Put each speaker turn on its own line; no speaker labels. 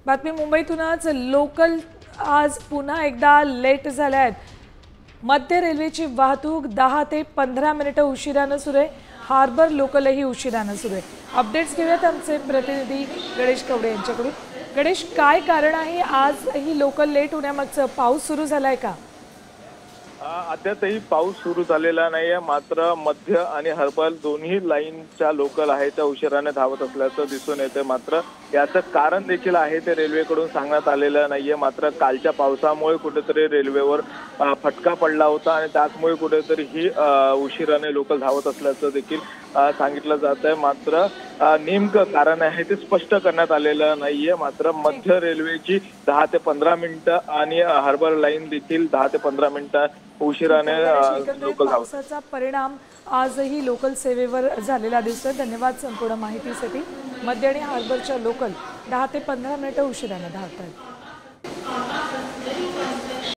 बातमी मुंबईतूनच लोकल आज पुन्हा एकदा लेट झाले आहेत। मध्य रेल्वेची वाहतूक 10 ते 15 मिनिटे उशिराने सुरू आहे। हार्बर लोकलही उशिराने सुरू आहे। अपडेट्स घेऊयात आमचे प्रतिनिधी गणेश कवडे यांच्याकडून। गणेश, काय कारण आहे आज ही लोकल लेट होण्यामागचं? पाऊस सुरू झालाय का?
अद्यापही पाऊस सुरू झालेला नाहीये, मात्र मध्य आणि हार्बर दोन्ही लाईनच्या लोकल आहेत त्या उशिराने धावत असल्याचं दिसून येते। मात्र याचं कारण देखील आहे ते रेल्वेकडून सांगण्यात आलेलं नाहीये। मात्र कालच्या पावसामुळे कुठेतरी रेल्वेवर फटका पडला होता आणि त्यामुळे कुठेतरी ही उशिराने लोकल धावत असल्याचं देखील सांगितलं जात आहे। मात्र नेमकं कारण आहे ते स्पष्ट करण्यात आलेलं नाहीये। मात्र मध्य रेल्वेची 10 ते 15 मिनिटं आणि हार्बर लाईन देखील 10 ते 15 मिनिटं उशिराने लोकल धावत।
पावसाचा परिणाम आजही लोकल सेवेवर झालेला दिसतोय। धन्यवाद संपूर्ण माहितीसाठी। मध्य आणि हार्बरच्या लोकल 10 ते 15 मिनिटं उशिराने धावतात।